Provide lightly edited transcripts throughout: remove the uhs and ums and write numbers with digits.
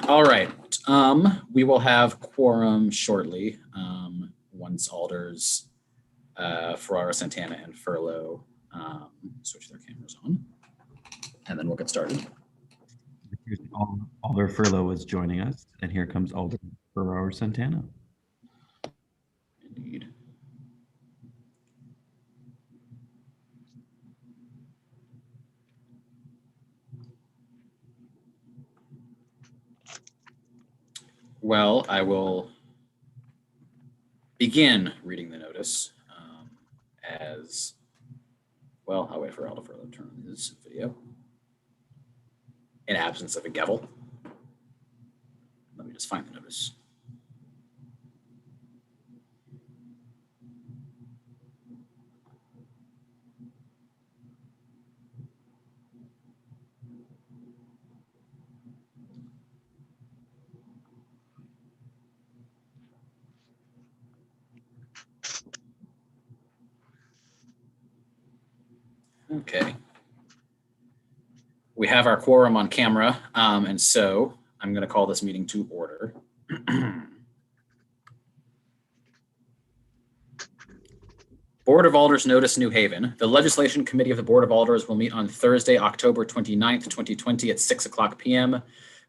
All right. We will have quorum shortly once Alders Ferrara, Santana, and Furlow switch their cameras on, and then we'll get started. Alder Furlow is joining us, and here comes Alder Ferrara Santana. Indeed. Well, I will begin reading the notice as well. I'll wait for Alder Furlow to turn on his video in absence of a gavel. Let me just find the notice. Okay. We have our quorum on camera, and so I'm going to call this meeting to order. Board of Alders Notice, New Haven. The Legislation Committee of the Board of Alders will meet on Thursday, October 29th, 2020 at 6:00 p.m.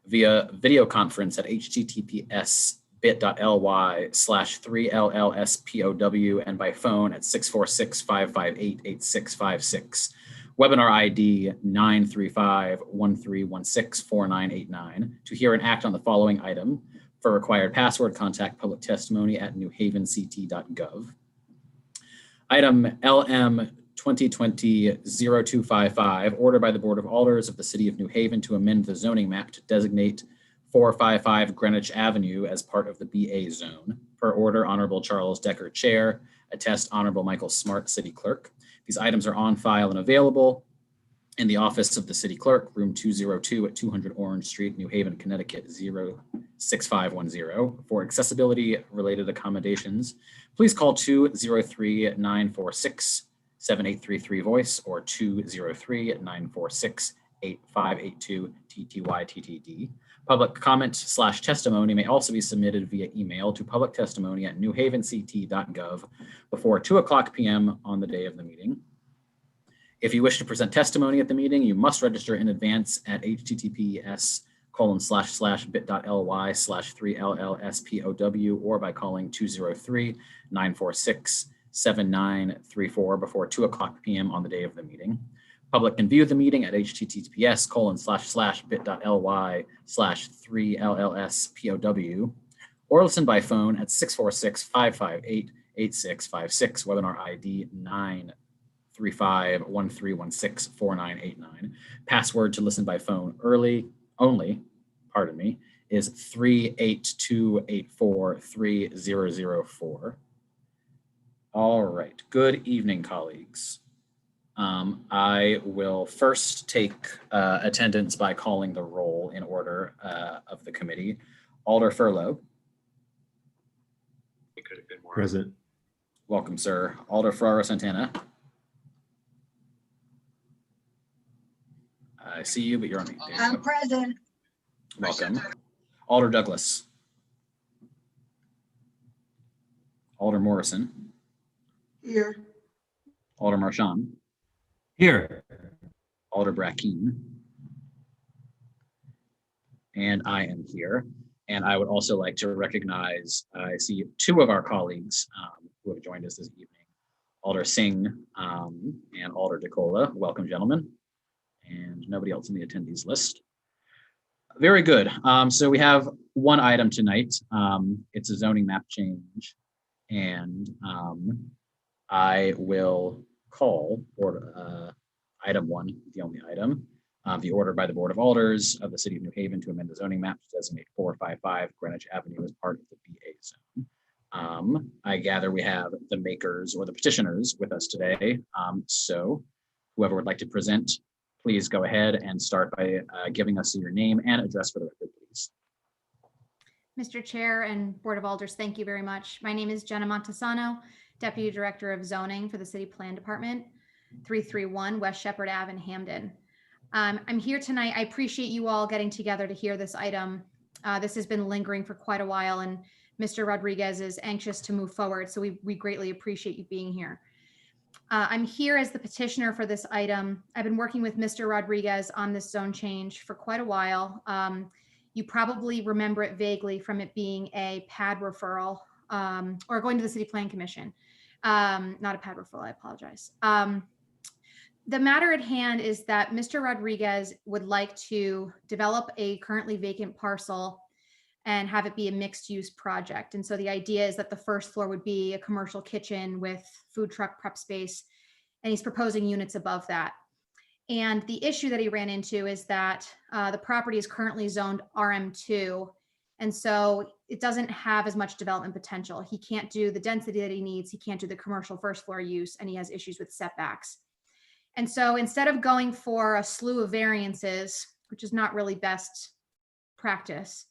via video conference at https://bit.ly/3LLSPOW and by phone at 646-558-8656. Webinar ID 935-1316-4989. To hear and act on the following item. For required password, contact public testimony at newhavenct.gov. Item LM 2020-0255, order by the Board of Alders of the City of New Haven to amend the zoning map to designate 455 Greenwich Avenue as part of the BA zone. Per order, Honorable Charles Decker, Chair. Attest, Honorable Michael Smart, City Clerk. These items are on file and available in the office of the City Clerk, room 202 at 200 Orange Street, New Haven, Connecticut 06510. For accessibility-related accommodations, please call 203-946-7833 voice or 203-946-8582 TTY-TTD. Public comment/testimony may also be submitted via email to publictestimony@newhavenct.gov before 2:00 p.m. on the day of the meeting. If you wish to present testimony at the meeting, you must register in advance at https://bit.ly/3LLSPOW or by calling 203-946-7934 before 2:00 p.m. on the day of the meeting. Public can view the meeting at https://bit.ly/3LLSPOW or listen by phone at 646-558-8656, webinar ID 935-1316-4989. Password to listen by phone only, is 382843004. All right, good evening, colleagues. I will first take attendance by calling the roll in order of the committee. Alder Furlow. It could have been more. Present. Welcome, sir. Alder Ferrara Santana. I see you, but you're on me. I'm present. Welcome. Alder Douglas. Alder Morrison. Here. Alder Marchand. Here. Alder Brackeen. And I am here. And I would also like to recognize, I see two of our colleagues who have joined us this evening, Alder Singh and Alder DeCola. Welcome, gentlemen. And nobody else in the attendees list. Very good. So we have one item tonight. It's a zoning map change. And I will call for item one, the only item, the order by the Board of Alders of the City of New Haven to amend the zoning map to designate 455 Greenwich Avenue as part of the BA zone. I gather we have the makers or the petitioners with us today. So whoever would like to present, please go ahead and start by giving us your name and address for the record, please. Mr. Chair and Board of Alders, thank you very much. My name is Jenna Montesano, Deputy Director of Zoning for the City Plan Department, 331 West Shepherd Ave in Hamden. I'm here tonight. I appreciate you all getting together to hear this item. This has been lingering for quite a while, and Mr. Rodriguez is anxious to move forward, so we greatly appreciate you being here. I'm here as the petitioner for this item. I've been working with Mr. Rodriguez on this zone change for quite a while. You probably remember it vaguely from it being a PAD referral or going to the City Plan Commission. Not a PAD referral, I apologize. The matter at hand is that Mr. Rodriguez would like to develop a currently vacant parcel and have it be a mixed use project. And so the idea is that the first floor would be a commercial kitchen with food truck prep space, and he's proposing units above that. And the issue that he ran into is that the property is currently zoned RM2. And so it doesn't have as much development potential. He can't do the density that he needs. He can't do the commercial first floor use, and he has issues with setbacks. And so instead of going for a slew of variances, which is not really best practice,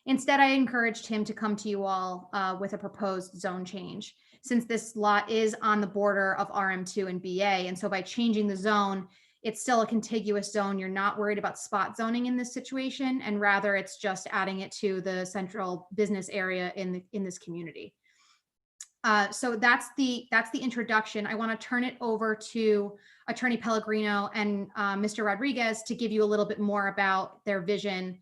instead I encouraged him to come to you all with a proposed zone change, since this lot is on the border of RM2 and BA. And so by changing the zone, it's still a contiguous zone. You're not worried about spot zoning in this situation, and rather it's just adding it to the central business area in this community. So that's the introduction. I want to turn it over to Attorney Pellegrino and Mr. Rodriguez to give you a little bit more about their vision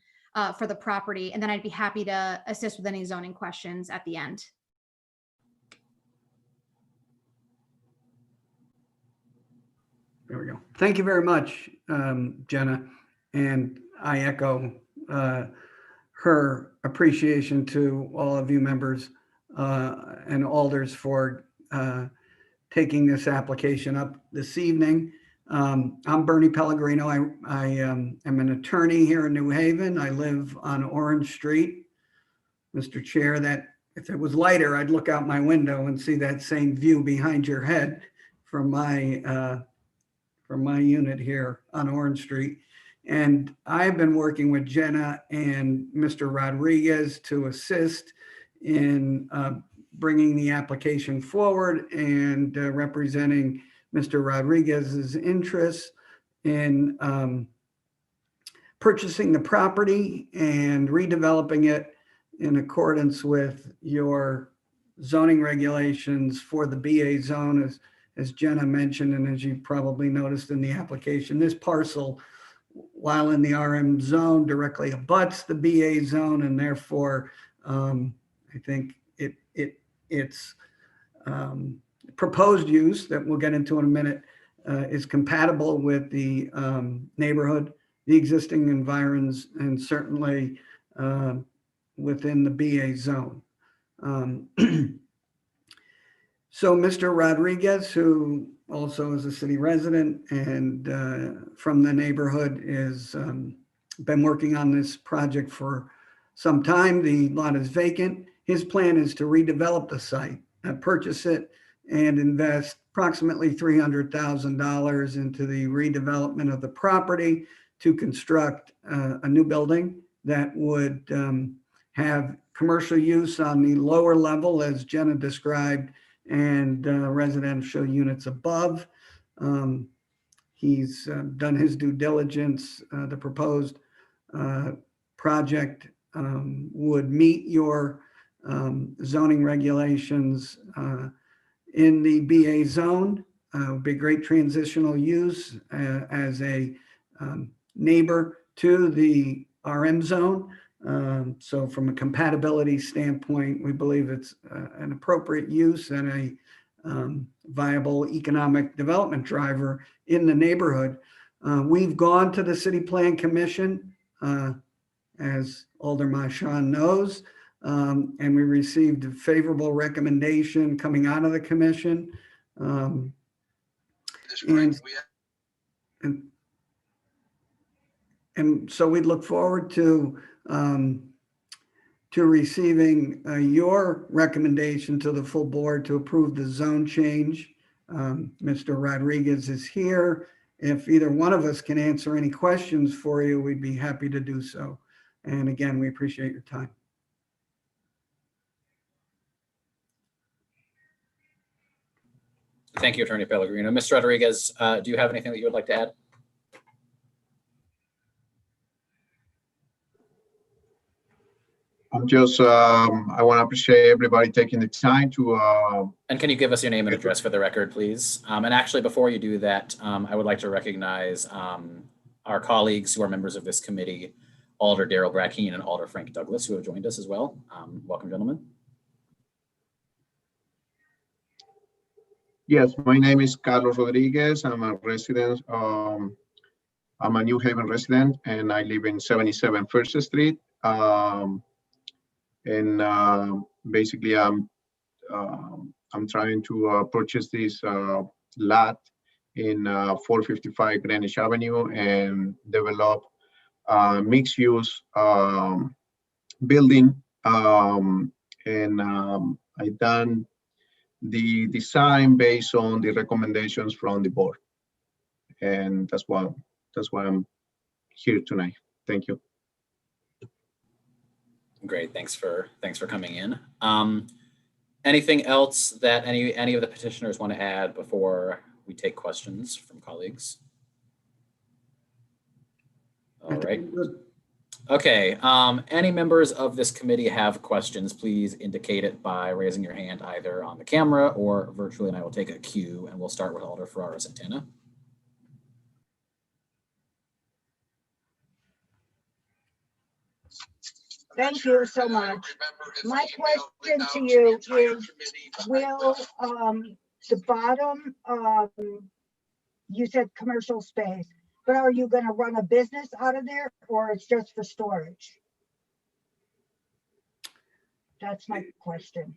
for the property, and then I'd be happy to assist with any zoning questions at the end. There we go. Thank you very much, Jenna. And I echo her appreciation to all of you members and alders for taking this application up this evening. I'm Bernie Pellegrino. I am an attorney here in New Haven. I live on Orange Street. Mr. Chair, that if it was lighter, I'd look out my window and see that same view behind your head from my unit here on Orange Street. And I've been working with Jenna and Mr. Rodriguez to assist in bringing the application forward and representing Mr. Rodriguez's interests in purchasing the property and redeveloping it in accordance with your zoning regulations for the BA zone, as Jenna mentioned, and as you probably noticed in the application. This parcel, while in the RM zone, directly abuts the BA zone, and therefore I think its proposed use that we'll get into in a minute is compatible with the neighborhood, the existing environs, and certainly within the BA zone. So Mr. Rodriguez, who also is a city resident and from the neighborhood, is been working on this project for some time. The lot is vacant. His plan is to redevelop the site, purchase it, and invest approximately $300,000 into the redevelopment of the property to construct a new building that would have commercial use on the lower level, as Jenna described, and residential units above. He's done his due diligence. The proposed project would meet your zoning regulations in the BA zone. Would be great transitional use as a neighbor to the RM zone. So from a compatibility standpoint, we believe it's an appropriate use and a viable economic development driver in the neighborhood. We've gone to the City Plan Commission, as Alder Marchand knows, and we received a favorable recommendation coming out of the commission. And so we look forward to receiving your recommendation to the full board to approve the zone change. Mr. Rodriguez is here. If either one of us can answer any questions for you, we'd be happy to do so. And again, we appreciate your time. Thank you, Attorney Pellegrino. Mr. Rodriguez, do you have anything that you would like to add? I want to appreciate everybody taking the time to, And can you give us your name and address for the record, please? And actually, before you do that, I would like to recognize our colleagues who are members of this committee, Alder Daryl Brackeen and Alder Frank Douglas, who have joined us as well. Welcome, gentlemen. yes, my name is Carlos Rodriguez. I'm a resident. I'm a New Haven resident, and I live in 77 First Street. Basically, I'm trying to purchase this lot in 455 Greenwich Avenue and develop mixed-use building. I done the design based on the recommendations from the board, and that's why I'm here tonight. Thank you. Great, thanks for coming in. Anything else that any of the petitioners want to add before we take questions from colleagues? All right. Okay, any members of this committee have questions, please indicate it by raising your hand either on the camera or virtually, and I will take a cue, and we'll start with Alder Ferrara Santana. Thank you so much. My question to you is, will the bottom, you said commercial space, but are you going to run a business out of there, or it's just for storage? That's my question.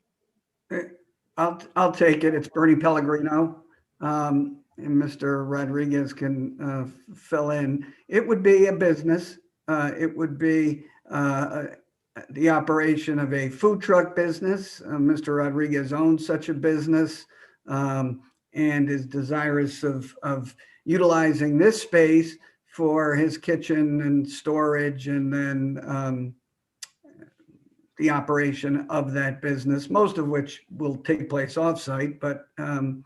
I'll take it. It's Bernie Pellegrino. And Mr. Rodriguez can fill in. It would be a business. It would be the operation of a food truck business. Mr. Rodriguez owns such a business and is desirous of utilizing this space for his kitchen and storage, and then the operation of that business, most of which will take place offsite, but you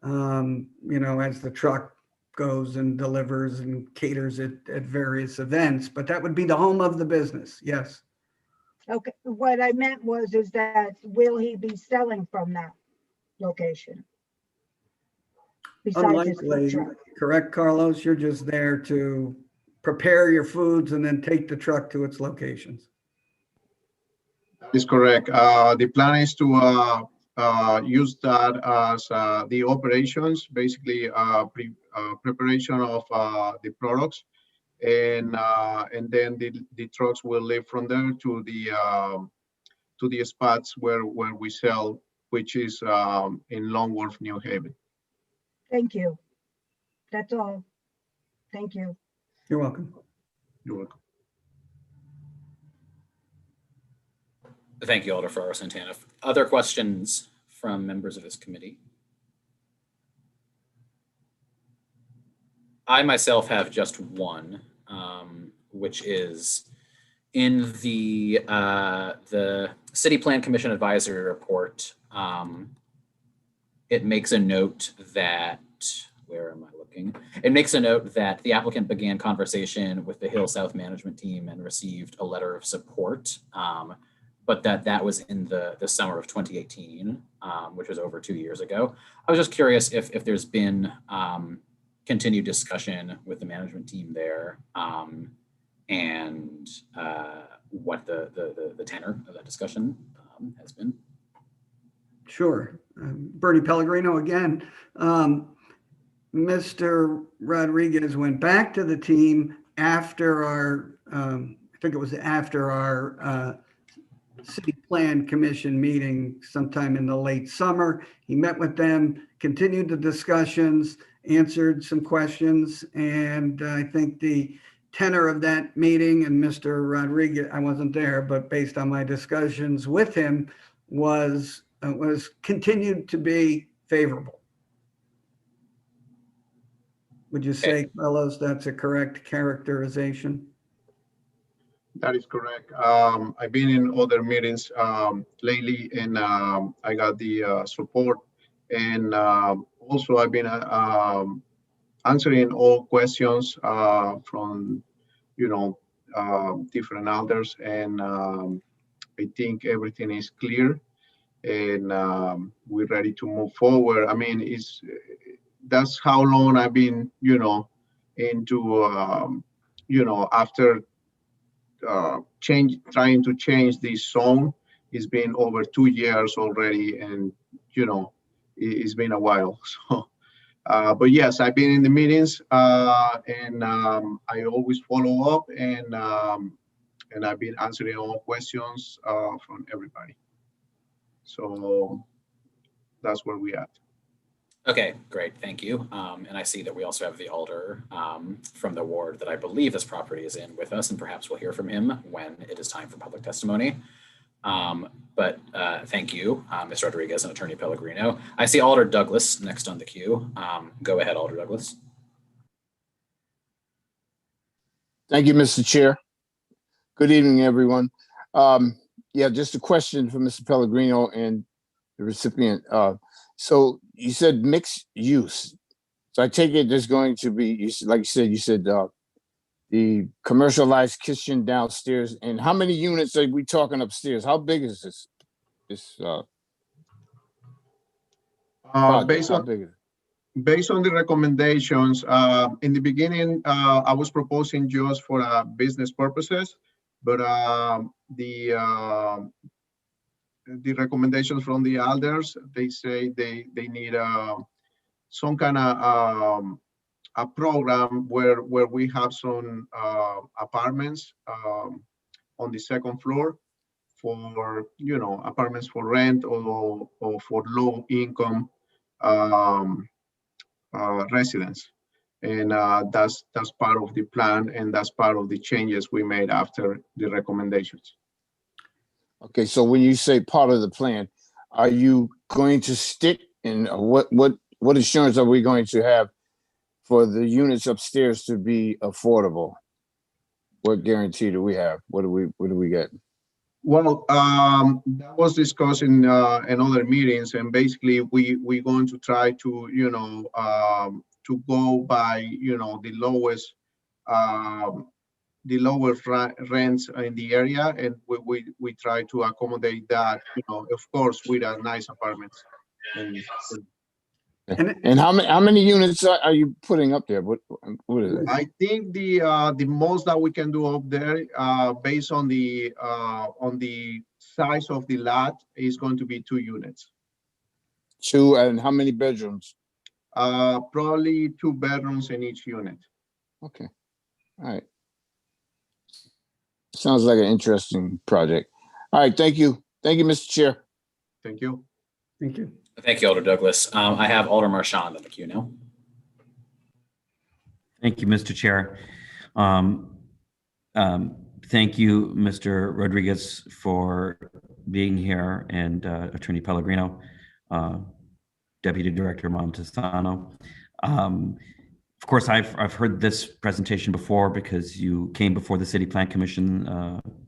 know, as the truck goes and delivers and caters at various events, but that would be the home of the business. Yes. Okay, what I meant was, is that will he be selling from that location? Besides his food Unlikely, truck? correct, Carlos? You're just there to prepare your foods and then take the truck to its locations. That is correct. The plan is to use that as the operations, basically preparation of the products, and then the trucks will leave from there to the spots where we sell, which is in Long Wharf, New Haven. Thank you. That's all. Thank you. You're welcome. You're welcome. Thank you, Alder Ferrara Santana. Other questions from members of this committee? I myself have just one, which is in the City Plan Commission Advisory Report. It makes a note that, where am I looking? It makes a note that the applicant began conversation with the Hill South management team and received a letter of support, but that was in the summer of 2018, which was over 2 years ago. I was just curious if there's been continued discussion with the management team there, and what the tenor of that discussion has been. Sure. Bernie Pellegrino again. Mr. Rodriguez went back to the team after our, I think it was after our City Plan Commission meeting sometime in the late summer. He met with them, continued the discussions, answered some questions, and I think the tenor of that meeting, and Mr. Rodriguez, I wasn't there, but based on my discussions with him, was continued to be favorable. Would you say, Carlos, that's a correct characterization? That is correct. I've been in other meetings lately, and I got the support, and also I've been answering all questions from different elders, and I think everything is clear, and we're ready to move forward. I mean, that's how long I've been, into, after trying to change this zone. It's been over 2 years already, and it's been a while. So, but yes, I've been in the meetings, and I always follow up, and I've been answering all questions from everybody. So that's where we at. Okay, great, thank you. And I see that we also have the alder from the ward that I believe this property is in with us, and perhaps we'll hear from him when it is time for public testimony. But thank you, Ms. Rodriguez and Attorney Pellegrino. I see Alder Douglas next on the queue. Go ahead, Alder Douglas. Thank you, Mr. Chair. Good evening, everyone. Yeah, just a question for Mr. Pellegrino and the recipient. So you said mixed use. So I take it there's going to be, like you said, the commercialized kitchen downstairs. And how many units are we talking upstairs? How big is this? Based on the recommendations, in the beginning, I was proposing just for business purposes, but the recommendations from the elders, they say they need some kind of a program where we have some apartments on the second floor for apartments for rent or for low income residents, and that's part of the plan, and that's part of the changes we made after the recommendations. Okay, so when you say part of the plan, are you going to stick in what assurance are we going to have for the units upstairs to be affordable? What guarantee do we have? What do we get? Well, that was discussed in other meetings, and basically we're going to try to to go by the lowest rents in the area, and we try to accommodate that, of course, with a nice apartments. And how many units are you putting up there? What is it? I think the most that we can do up there, based on the size of the lot, is going to be 2 units. 2, and how many bedrooms? Probably 2 bedrooms in each unit. Okay, all right. Sounds like an interesting project. All right, thank you. Thank you, Mr. Chair. Thank you. Thank you. Thank you, Alder Douglas. I have Alder Marchand on the queue now. Thank you, Mr. Chair. Thank you, Mr. Rodriguez, for being here, and Attorney Pellegrino, Deputy Director Montesano. Of course, I've heard this presentation before because you came before the City Plan Commission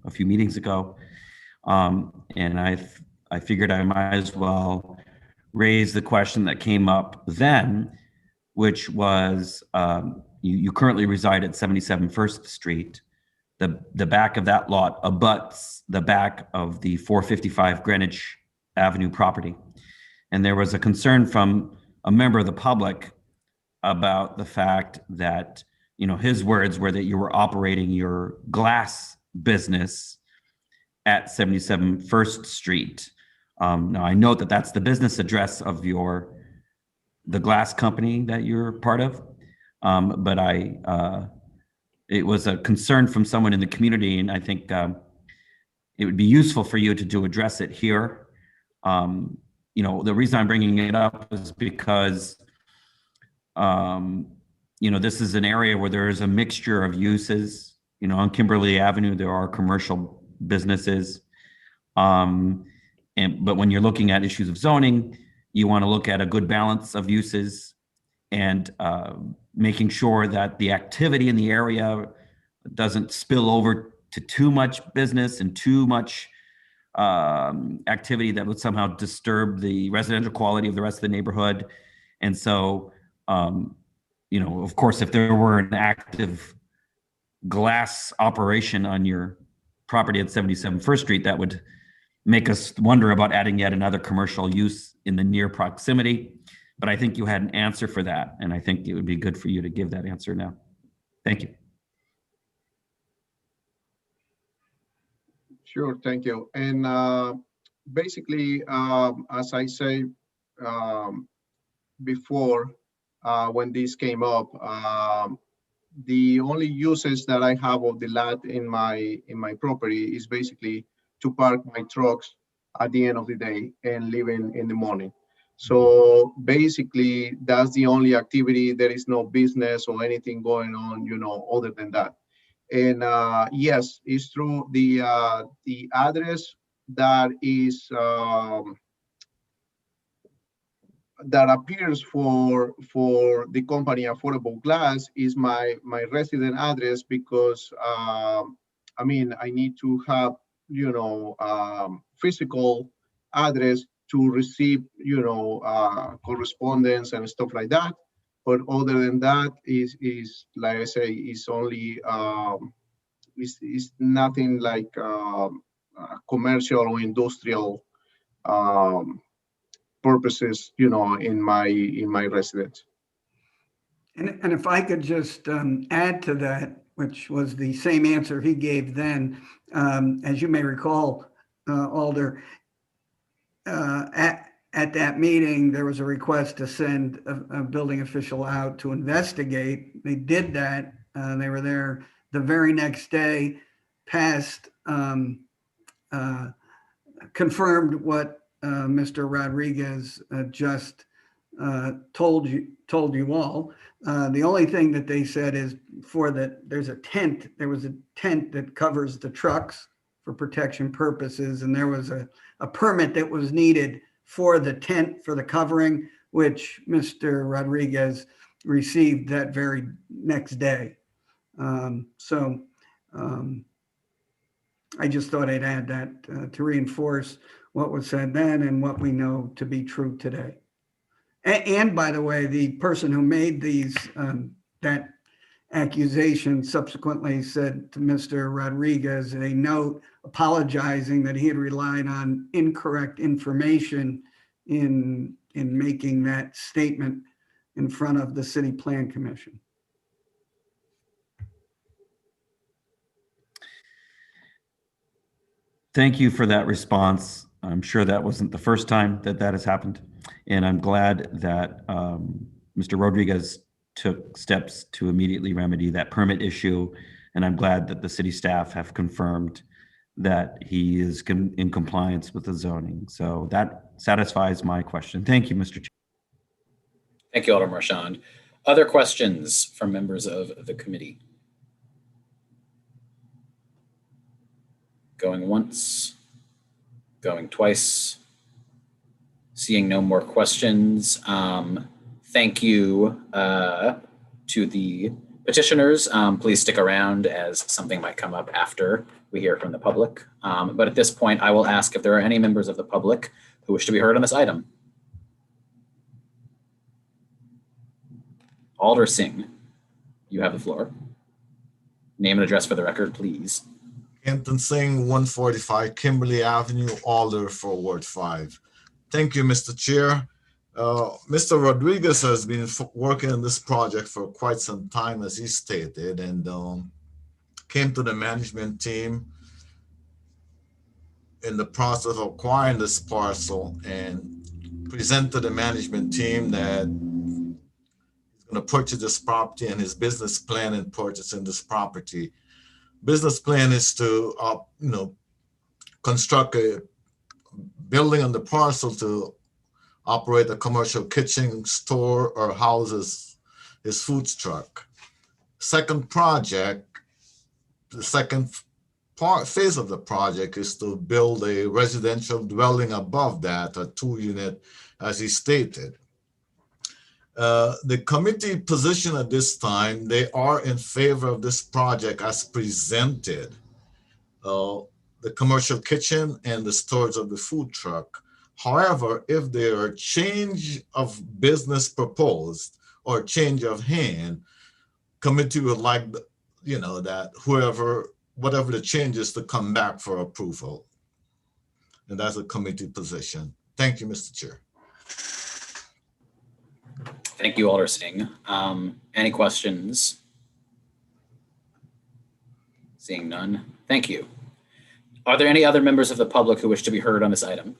a few meetings ago, and I figured I might as well raise the question that came up then, which was you currently reside at 77 First Street. The back of that lot abuts the back of the 455 Greenwich Avenue property, and there was a concern from a member of the public about the fact that, his words were that you were operating your glass business at 77 First Street. Now I note that that's the business address of the glass company that you're part of. But it was a concern from someone in the community, and I think it would be useful for you to address it here. The reason I'm bringing it up is because this is an area where there is a mixture of uses. On Kimberly Avenue, there are commercial businesses. But when you're looking at issues of zoning, you want to look at a good balance of uses and making sure that the activity in the area doesn't spill over to too much business and too much activity that would somehow disturb the residential quality of the rest of the neighborhood. And so, of course, if there were an active glass operation on your property at 77 First Street, that would make us wonder about adding yet another commercial use in the near proximity. But I think you had an answer for that, and I think it would be good for you to give that answer now. Thank you. Sure, thank you. And basically, as I say before, when this came up, the only uses that I have of the lot in my property is basically to park my trucks at the end of the day and leave in the morning. So basically, that's the only activity. There is no business or anything going on, other than that. And yes, it's true. The address that is that appears for the company Affordable Glass is my resident address, because I mean, I need to have physical address to receive correspondence and stuff like that. But other than that, is like I say, is only is nothing like commercial or industrial purposes, in my residence. And if I could just add to that, which was the same answer he gave then, as you may recall, Alder, at that meeting, there was a request to send a building official out to investigate. They did that. They were there the very next day, passed, confirmed what Mr. Rodriguez just told you all. The only thing that they said is there was a tent that covers the trucks for protection purposes, and there was a permit that was needed for the tent, for the covering, which Mr. Rodriguez received that very next day. I just thought I'd add that to reinforce what was said then and what we know to be true today. And by the way, the person who made that accusation subsequently said to Mr. Rodriguez a note apologizing that he had relied on incorrect information in making that statement in front of the City Plan Commission. Thank you for that response. I'm sure that wasn't the first time that has happened. And I'm glad that Mr. Rodriguez took steps to immediately remedy that permit issue. And I'm glad that the city staff have confirmed that he is in compliance with the zoning. So that satisfies my question. Thank you, Mr. Chair. Thank you, Alder Marchand. Other questions from members of the committee? Going once, going twice. Seeing no more questions. Thank you to the petitioners. Please stick around as something might come up after we hear from the public. But at this point, I will ask if there are any members of the public who wish to be heard on this item. Alder Singh, you have the floor. Name and address for the record, please. Kenton Singh, 145 Kimberly Avenue, Alder for Ward 5. Thank you, Mr. Chair. Mr. Rodriguez has been working on this project for quite some time, as he stated, and came to the management team in the process of acquiring this parcel and presented to the management team that he's going to purchase this property and his business plan in purchasing this property. Business plan is to, construct a building on the parcel to operate a commercial kitchen, store, or houses his food truck. Second project, the second phase of the project is to build a residential dwelling above that, a 2-unit, as he stated. The committee position at this time, they are in favor of this project as presented. The commercial kitchen and the storage of the food truck. However, if there are change of business proposed or change of hand, committee would like, that whatever the changes to come back for approval. and that's a committee position. Thank you, Mr. Chair. Thank you, Alder Singh. Any questions? Seeing none, thank you. Are there any other members of the public who wish to be heard on this item?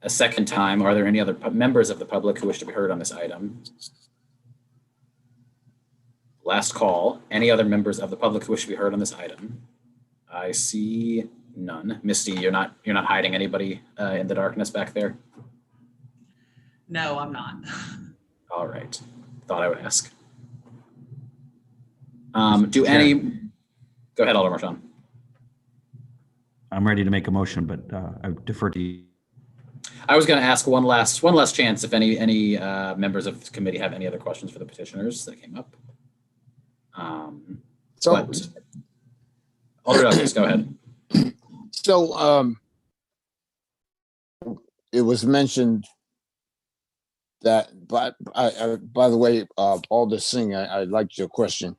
A second time, are there any other members of the public who wish to be heard on this item? Last call, any other members of the public who wish to be heard on this item? I see none. Misty, you're not hiding anybody in the darkness back there? No, I'm not. All right, thought I would ask. Mr. Chair. Go ahead, Alder Marchand. I'm ready to make a motion, but I defer to you. I was going to ask one last chance if any members of the committee have any other questions for the petitioners that came up. But Alder Douglas, go ahead. So it was mentioned that, but by the way, Alder Singh, I liked your question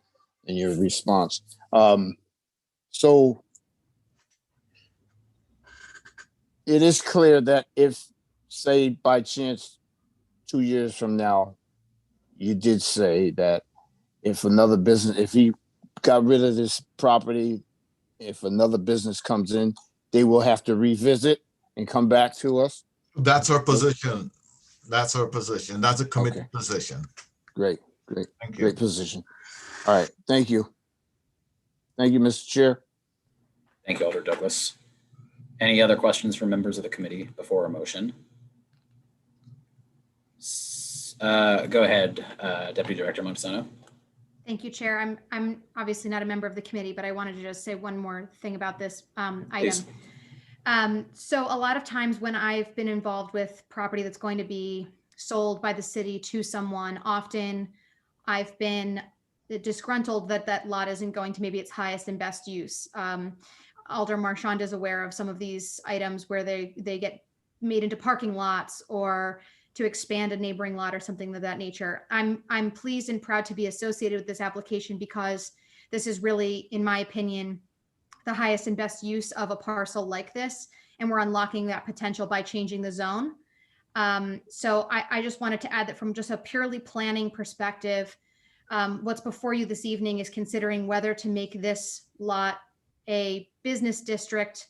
and your response. So it is clear that if, say, by chance, 2 years from now, you did say that if another business, if he got rid of this property, if another business comes in, they will have to revisit and come back to us? That's our position. That's our position. That's a committee Okay. position. Great, Thank you. great position. All right, thank you. Thank you, Mr. Chair. Thank you, Alder Douglas. Any other questions from members of the committee before a motion? Go ahead, Deputy Director Montesano. Thank you, Chair. I'm obviously not a member of the committee, but I wanted to just say one more thing about this item. Please. So a lot of times when I've been involved with property that's going to be sold by the city to someone, often I've been disgruntled that that lot isn't going to maybe its highest and best use. Alder Marchand is aware of some of these items where they get made into parking lots or to expand a neighboring lot or something of that nature. I'm pleased and proud to be associated with this application because this is really, in my opinion, the highest and best use of a parcel like this. And we're unlocking that potential by changing the zone. So I just wanted to add that from just a purely planning perspective, what's before you this evening is considering whether to make this lot a business district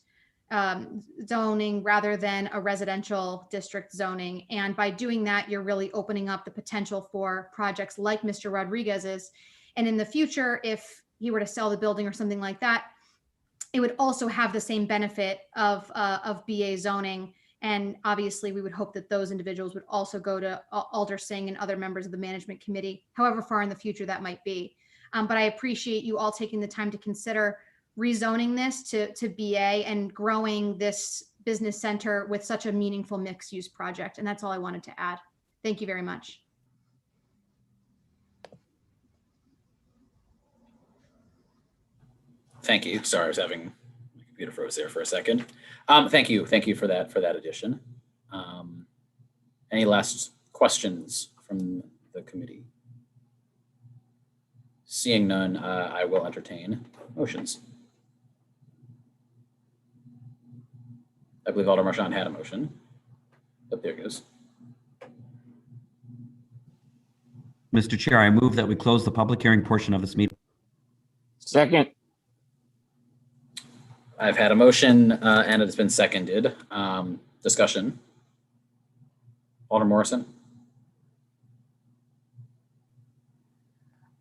zoning rather than a residential district zoning. And by doing that, you're really opening up the potential for projects like Mr. Rodriguez's. And in the future, if he were to sell the building or something like that, it would also have the same benefit of BA zoning. And obviously, we would hope that those individuals would also go to Alder Singh and other members of the management committee, however far in the future that might be. But I appreciate you all taking the time to consider rezoning this to BA and growing this business center with such a meaningful mixed use project. And that's all I wanted to add. Thank you very much. Thank you. Sorry, I was having my computer froze there for a second. Thank you for that addition. Any last questions from the committee? Seeing none, I will entertain motions. I believe Alder Marchand had a motion. Oh, there it goes. Mr. Chair, I move that we close the public hearing portion of this meeting. Second. I've had a motion and it's been seconded. Discussion. Alder Morrison.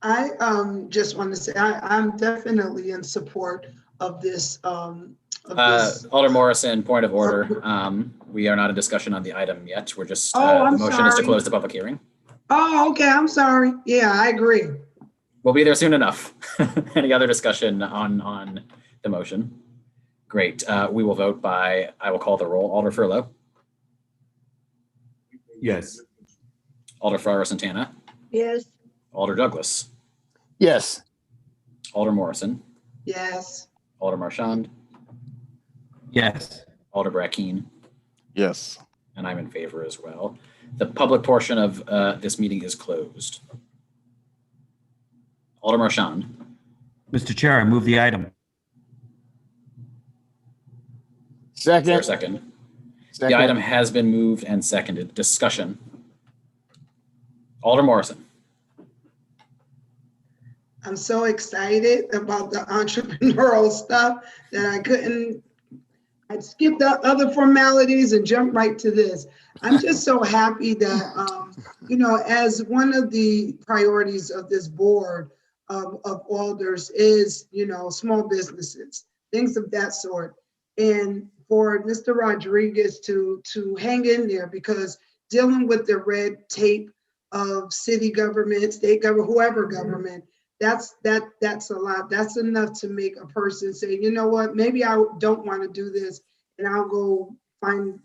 I just want to say I'm definitely in support of this. Alder Morrison, point of order. We are not in discussion on the item yet. We're just, Oh, I'm the motion is to sorry. close the public hearing. Oh, okay. I'm sorry. Yeah, I agree. We'll be there soon enough. Any other discussion on the motion? Great. We will vote by, I will call the roll. Alder Furlow, Yes. Alder Farrar Santana, Yes, Alder Douglas, Yes. Alder Morrison, Yes. Alder Marchand, Yes. Alder Brackeen, Yes. and I'm in favor as well. The public portion of this meeting is closed. Alder Marchand, Mr. Chair, I move the item. there a Second. second? The Second. item has been moved and seconded. Discussion. Alder Morrison. I'm so excited about the entrepreneurial stuff that I'd skip the other formalities and jump right to this. I'm just so happy that, you know, as one of the priorities of this board of alders is, you know, small businesses, things of that sort. And for Mr. Rodriguez to hang in there, because dealing with the red tape of city government, state government, whoever government, that's a lot. That's enough to make a person say, you know what, maybe I don't want to do this and I'll go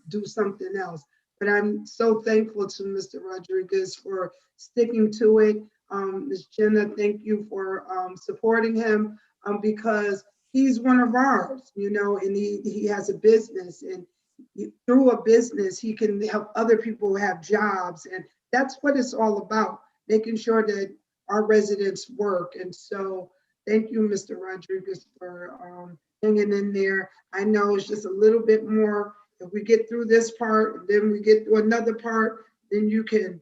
do something else. But I'm so thankful to Mr. Rodriguez for sticking to it. Ms. Jenna, thank you for supporting him because he's one of ours, you know, and he has a business, and through a business, he can help other people have jobs. And that's what it's all about, making sure that our residents work. And so thank you, Mr. Rodriguez, for hanging in there. I know it's just a little bit more. If we get through this part, then we get to another part, then you can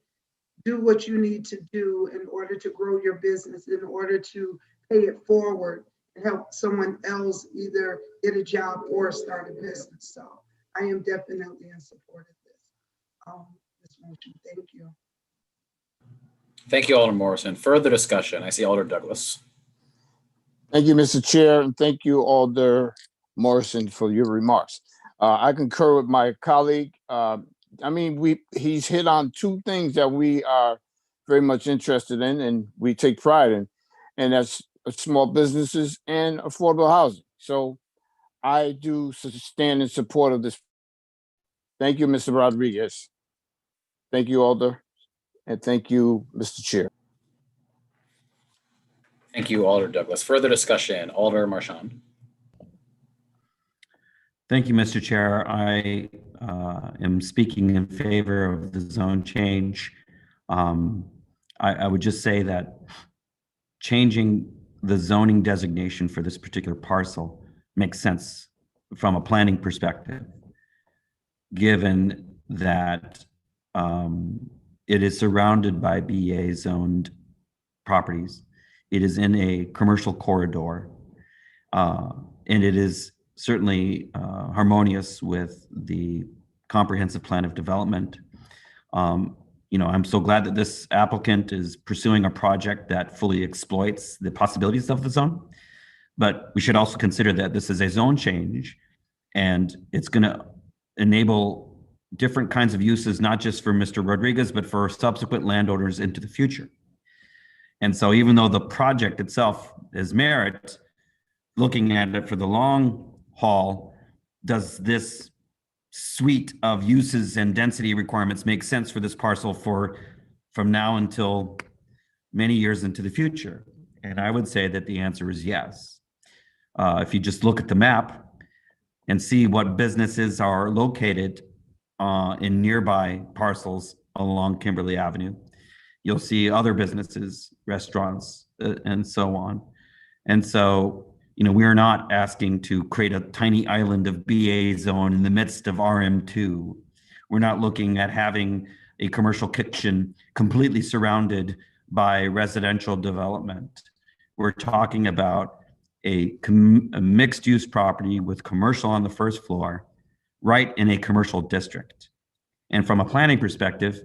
do what you need to do in order to grow your business, in order to pay it forward and help someone else either get a job or start a business. So I am definitely in support of this motion. Thank you. Thank you, Alder Morrison. Further discussion. I see Alder Douglas. Thank you, Mr. Chair, and thank you, Alder Morrison, for your remarks. I concur with my colleague. I mean, he's hit on two things that we are very much interested in and we take pride in, and that's small businesses and affordable housing. So I do stand in support of this. Thank you, Mr. Rodriguez. Thank you, Alder, and thank you, Mr. Chair. Thank you, Alder Douglas. Further discussion. Alder Marchand. Thank you, Mr. Chair. I am speaking in favor of the zone change. I would just say that changing the zoning designation for this particular parcel makes sense from a planning perspective, given that it is surrounded by BA zoned properties. It is in a commercial corridor, and it is certainly harmonious with the comprehensive plan of development. You know, I'm so glad that this applicant is pursuing a project that fully exploits the possibilities of the zone, but we should also consider that this is a zone change, and it's going to enable different kinds of uses, not just for Mr. Rodriguez, but for subsequent landowners into the future. And so even though the project itself has merit, looking at it for the long haul, does this suite of uses and density requirements make sense for this parcel from now until many years into the future? And I would say that the answer is yes. If you just look at the map and see what businesses are located in nearby parcels along Kimberly Avenue, you'll see other businesses, restaurants, and so on. And so, you know, we are not asking to create a tiny island of BA zone in the midst of RM2. We're not looking at having a commercial kitchen completely surrounded by residential development. We're talking about a mixed use property with commercial on the first floor, right in a commercial district. And from a planning perspective,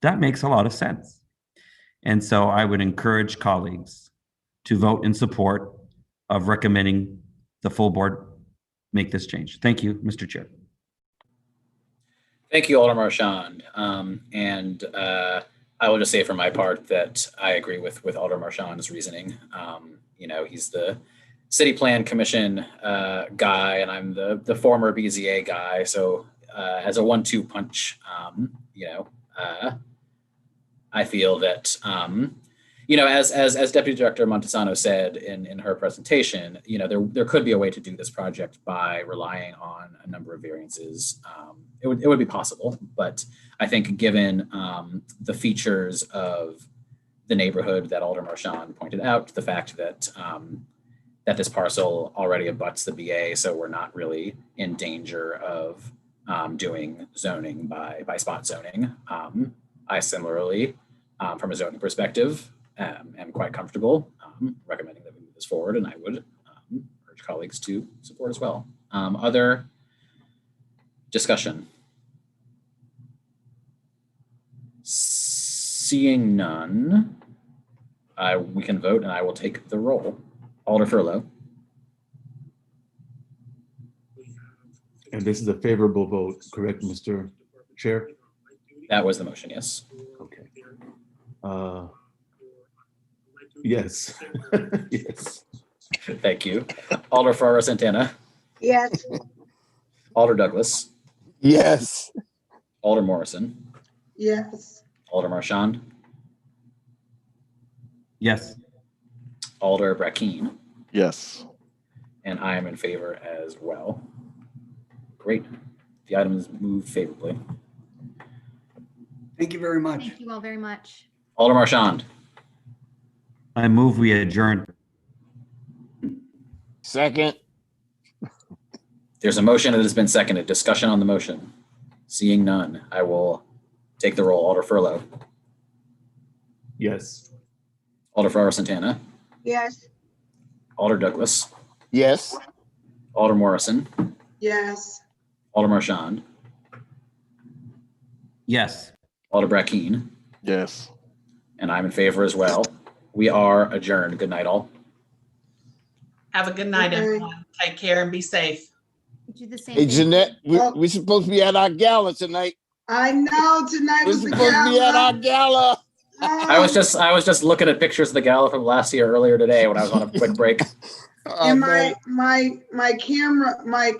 that makes a lot of sense. And so I would encourage colleagues to vote in support of recommending the full board make this change. Thank you, Mr. Chair. Thank you, Alder Marchand. I will just say for my part that I agree with Alder Marchand's reasoning. You know, he's the City Plan Commission guy, and I'm the former BZA guy. So as a 1-2 punch, you know, I feel that, you know, as Deputy Director Montesano said in her presentation, you know, there could be a way to do this project by relying on a number of variances. It would be possible, but I think given the features of the neighborhood that Alder Marchand pointed out, the fact that that this parcel already abuts the BA, so we're not really in danger of doing zoning by spot zoning. I similarly, from a zoning perspective, am quite comfortable recommending that we move this forward, and I would urge colleagues to support as well. Other discussion? Seeing none, we can vote, and I will take the roll. Alder Furlow. And this is a favorable vote, correct, Mr. Chair? That was the motion, yes. Okay. Yes. Yes. Thank you. Alder Farrar Santana, Yes, Alder Douglas, Yes. Alder Morrison, Yes. Alder Marchand, Yes. Alder Brackeen, Yes. and I am in favor as well. Great. The item is moved favorably. Thank you very much. Thank you all very much. Alder Marchand, I move we adjourn. Second. there's a motion that has been seconded. Discussion on the motion. Seeing none, I will take the roll. Alder Furlow, Yes. Alder Farrar Santana, yes, Alder Douglas, Yes. Alder Morrison, Yes. Alder Marchand, Yes. Alder Brackeen, Yes. and I'm in favor as well. We are adjourned. Good night, all. Have a good night, Okay. everyone. Take care and be safe. You do the same Hey, thing. Jeanette, we supposed to be at our gala tonight. I know tonight We're was the supposed to be at our gala. gala. I was just looking at pictures of the gala from last year earlier today when I was on a quick break. Oh, And man. my camera, my